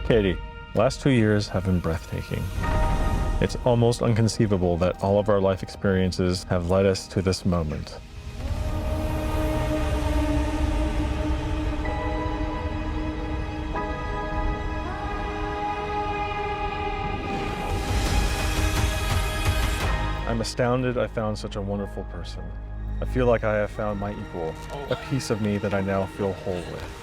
Katie, the last 2 years have been breathtaking. It's almost inconceivable that all of our life experiences have led us to this moment. I'm astounded I found such a wonderful person. I feel like I have found my equal, a piece of me that I now feel whole with.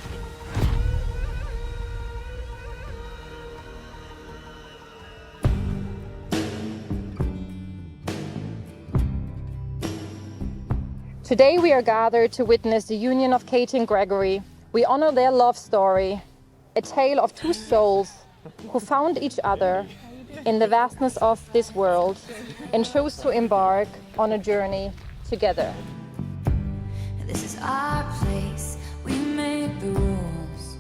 Today we are gathered to witness the union of Katie and Grégory. We honor their love story, a tale of two souls who found each other in the vastness of this world and chose to embark on a journey together. This is our place, we make the rules.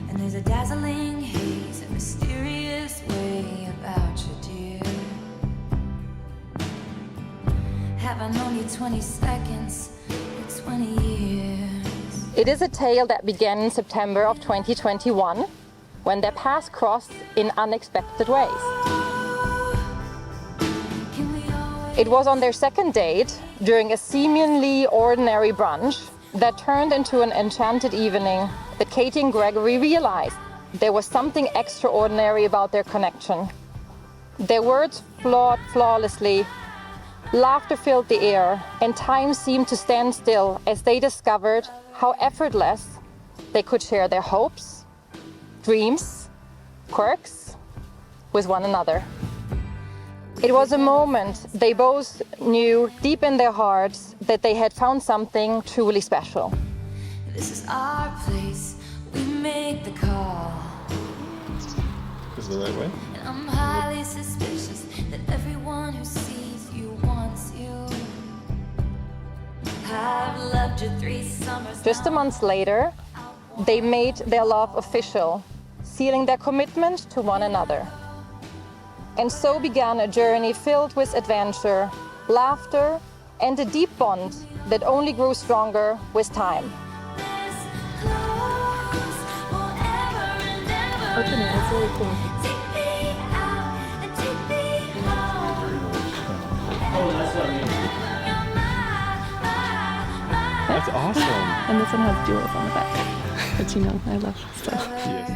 And there's a dazzling haze, a mysterious way about you, dear. Have I known you 20 seconds or 20 years? It is a tale that began in September of 2021, when their paths crossed in unexpected ways. It was on their second date, during a seemingly ordinary brunch, that turned into an enchanted evening, that Katie and Grégory realized there was something extraordinary about their connection. Their words flowed flawlessly, laughter filled the air, and time seemed to stand still as they discovered how effortless they could share their hopes, dreams, quirks with one another. It was a moment they both knew deep in their hearts that they had found something truly special. This is our place, we make the call. Is it the right way? And I'm highly suspicious that everyone who sees you wants you. I've loved you 3 summers. Just a month later, they made their love official, sealing their commitment to one another. And so began a journey filled with adventure, laughter, and a deep bond that only grew stronger with time. Open it, it's really cool. Take me out and take me home. Oh, that's what I mean. That's awesome. And this one has jewels on the back. But you know, I love stuff. Yes.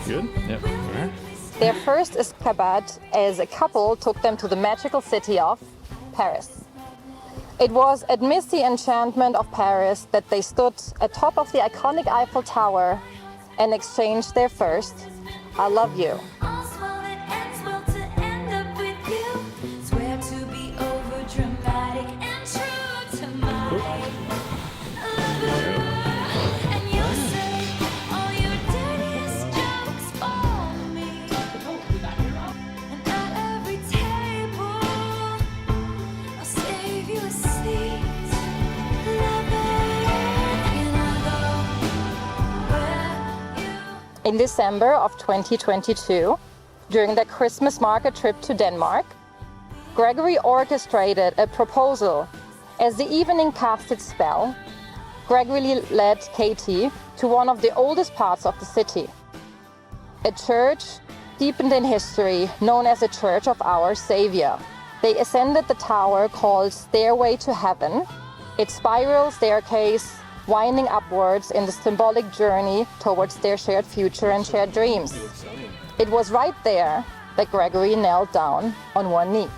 Good? Yep. All right. Their first escapade as a couple took them to the magical city of Paris. It was amidst the enchantment of Paris that they stood atop of the iconic Eiffel Tower and exchanged their first "I love you." All's well that ends well to end up with you. Swear to be over dramatic and true to my lover. And you'll say all your dirtiest jokes for me. And at every table, I'll save you a seat. In December of 2022, during their Christmas market trip to Denmark, Grégory orchestrated a proposal. As the evening cast its spell, Grégory led Katie to one of the oldest parts of the city, a church deepened in history known as the Church of Our Savior. They ascended the tower called Stairway to Heaven, its spiral staircase winding upwards in the symbolic journey towards their shared future and shared dreams. It was right there that Grégory knelt down on one knee.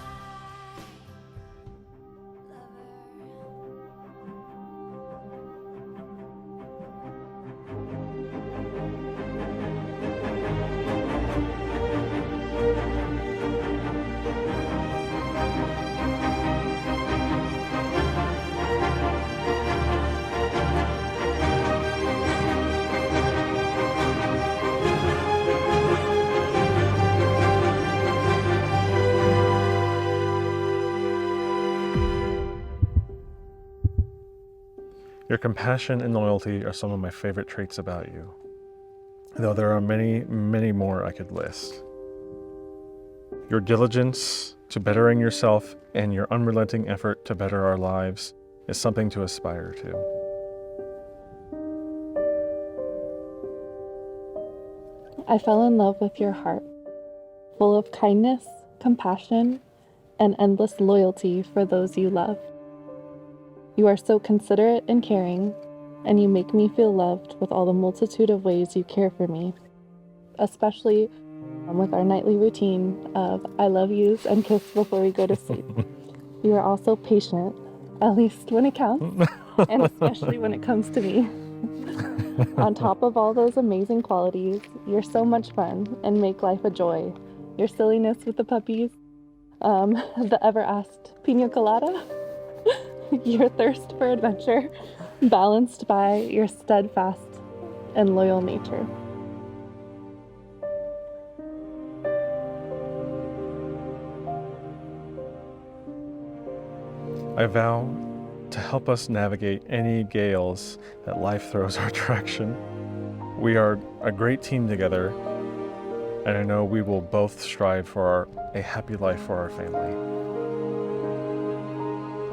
Your compassion and loyalty are some of my favorite traits about you, though there are many, many more I could list. Your diligence to bettering yourself and your unrelenting effort to better our lives is something to aspire to. I fell in love with your heart, full of kindness, compassion, and endless loyalty for those you love. You are so considerate and caring, and you make me feel loved with all the multitude of ways you care for me, especially with our nightly routine of I love yous and kiss before we go to sleep. You are also patient, at least when it counts, and especially when it comes to me. On top of all those amazing qualities, you're so much fun and make life a joy. Your silliness with the puppies, the ever-asked pina colada, your thirst for adventure, balanced by your steadfast and loyal nature. I vow to help us navigate any gales that life throws our direction. We are a great team together, and I know we will both strive for a happy life for our family.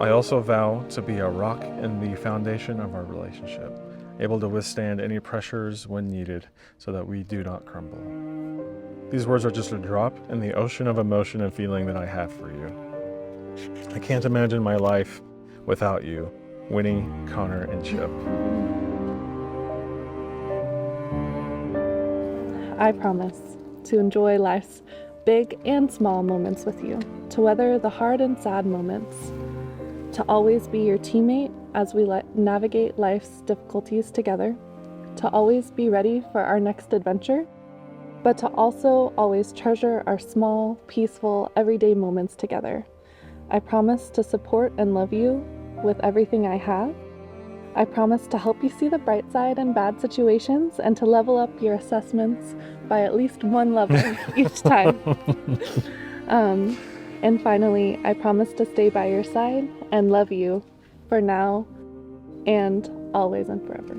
I also vow to be a rock in the foundation of our relationship, able to withstand any pressures when needed so that we do not crumble. These words are just a drop in the ocean of emotion and feeling that I have for you. I can't imagine my life without you, Winnie, Connor, and Chip. I promise to enjoy life's big and small moments with you, to weather the hard and sad moments, to always be your teammate as we navigate life's difficulties together, to always be ready for our next adventure, but to also always treasure our small, peaceful, everyday moments together. I promise to support and love you with everything I have. I promise to help you see the bright side in bad situations and to level up your assessments by at least one level each time. And finally, I promise to stay by your side and love you for now and always and forever.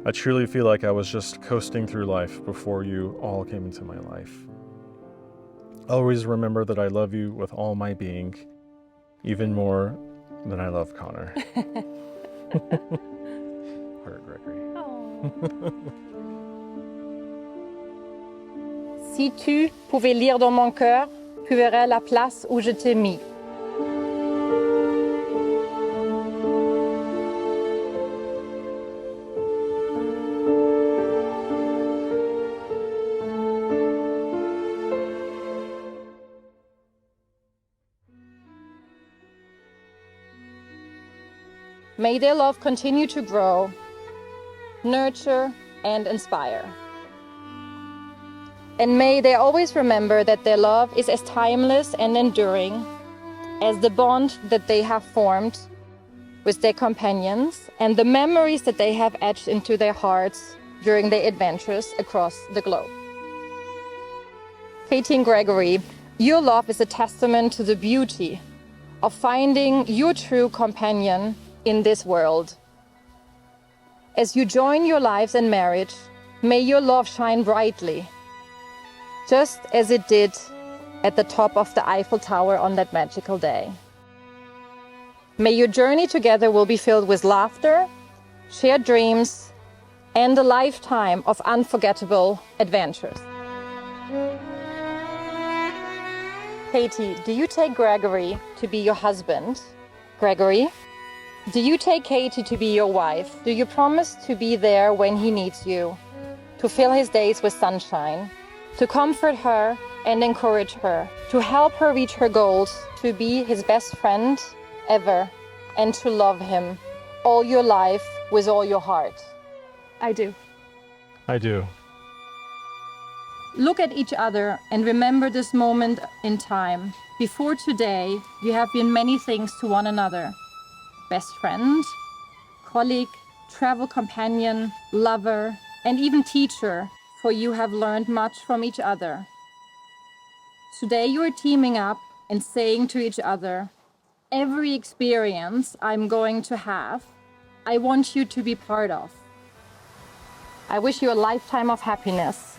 I truly feel like I was just coasting through life before you all came into my life. Always remember that I love you with all my being, even more than I love Connor. Heart, Gregory. Si tu pouvais lire dans mon cœur, tu verrais la place où je t'ai mis. May their love continue to grow, nurture, and inspire. And may they always remember that their love is as timeless and enduring as the bond that they have formed with their companions and the memories that they have etched into their hearts during their adventures across the globe. Katie and Gregory, your love is a testament to the beauty of finding your true companion in this world. As you join your lives in marriage, may your love shine brightly, just as it did at the top of the Eiffel Tower on that magical day. May your journey together will be filled with laughter, shared dreams, and a lifetime of unforgettable adventures. Katie, do you take Gregory to be your husband? Gregory, do you take Katie to be your wife? Do you promise to be there when he needs you, to fill his days with sunshine, to comfort her and encourage her, to help her reach her goals, to be his best friend ever, and to love him all your life with all your heart? I do. I do. Look at each other and remember this moment in time. Before today, you have been many things to one another. Best friend, colleague, travel companion, lover, and even teacher, for you have learned much from each other. Today you are teaming up and saying to each other, every experience I'm going to have, I want you to be part of. I wish you a lifetime of happiness.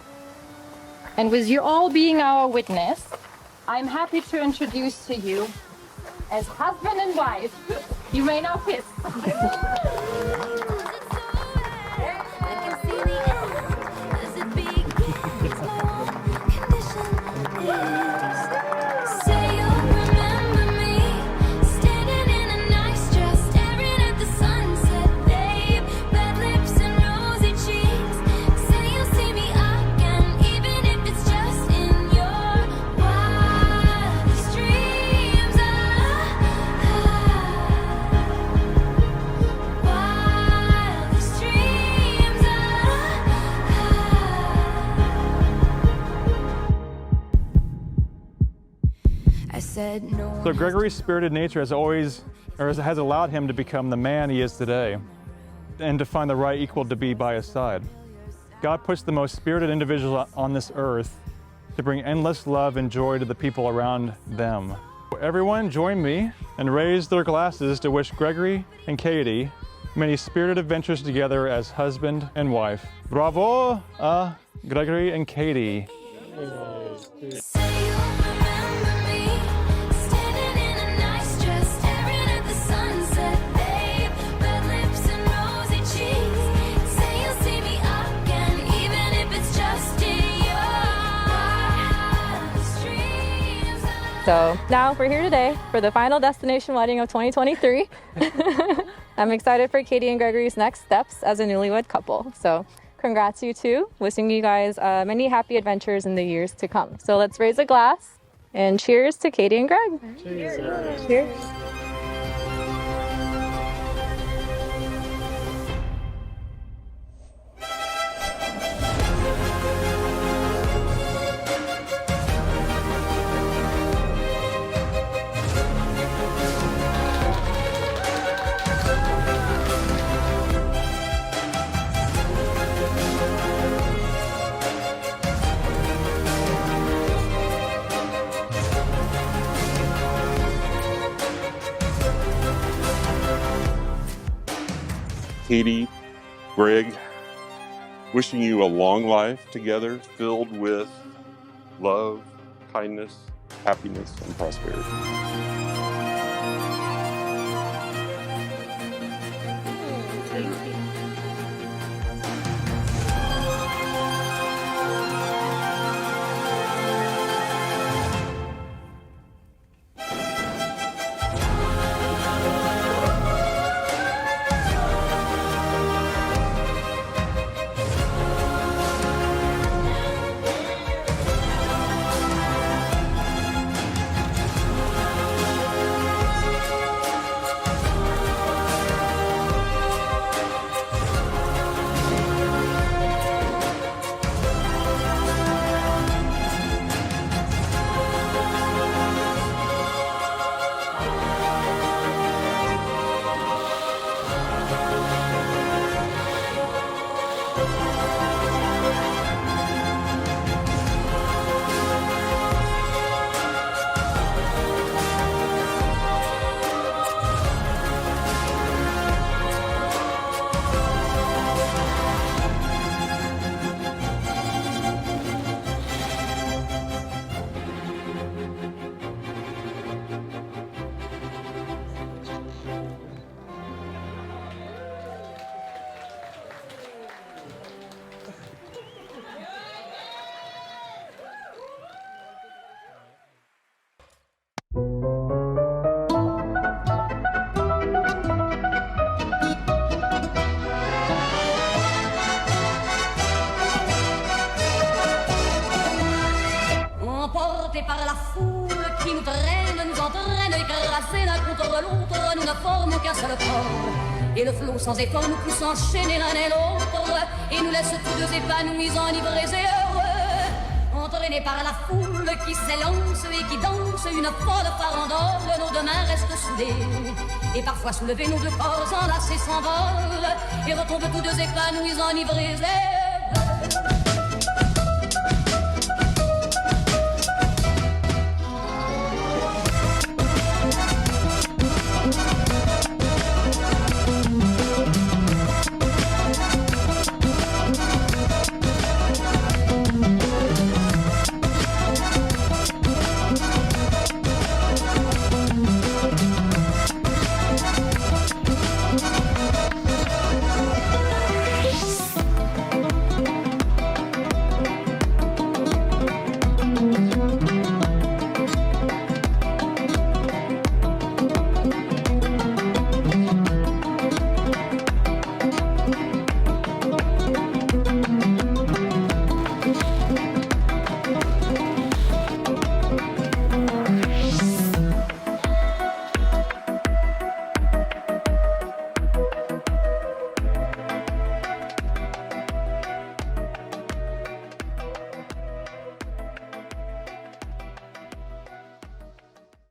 And with you all being our witness, I'm happy to introduce to you as husband and wife. You may now kiss. I can see said no one So Gregory's spirited nature has allowed him to become the man he is today, and to find the right equal to be by his side. God puts the most spirited individuals on this earth to bring endless love and joy to the people around them. Everyone join me and raise their glasses to wish Gregory and Katie many spirited adventures together as husband and wife. Bravo, Gregory and Katie. Say you'll remember me, standing in a nice dress, staring at the sunset, babe. Red lips and rosy cheeks. Say you'll see me again, even if it's just in your dreams. So now we're here today for the final destination wedding of 2023. I'm excited for Katie and Gregory's next steps as a newlywed couple. So congrats you two. Wishing you guys many happy adventures in the years to come. So let's raise a glass and cheers to Katie and Greg. Cheers. Cheers. Katie, Greg, wishing you a long life together filled with love, kindness, happiness, and prosperity. Emportés par la foule qui nous traîne, nous entraîne, écrasés l'un contre l'autre, nous ne formons qu'un seul corps. Et le flot sans effort nous pousse enchaîner l'un et l'autre, et nous laisse tous deux épanouis, enivrés et heureux. Entraînés par la foule qui s'élance et qui danse une folle farandole, nos deux mains restent soudées. Et parfois soulevés, nos deux corps enlacés s'envolent, et retombent tous deux épanouis, enivrés et heureux.